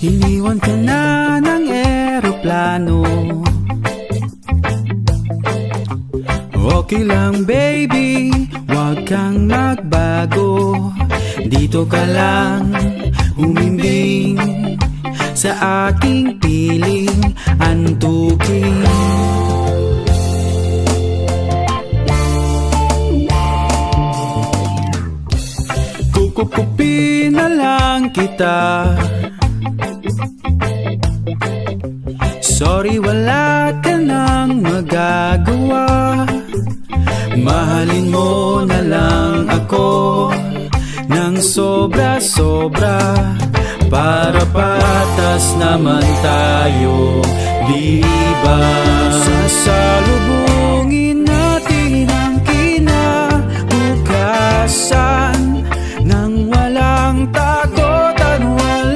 Iniwan ka na ng eroplano. Okay lang baby, wag kang magbago. Dito ka lang humimbing sa aking piling antukin. Kukupin na lang kita. Sorry, wala ka nang magagawa. Mahalin mo na lang ako ng sobra-sobra, para patas naman tayo, di ba? Sasalubong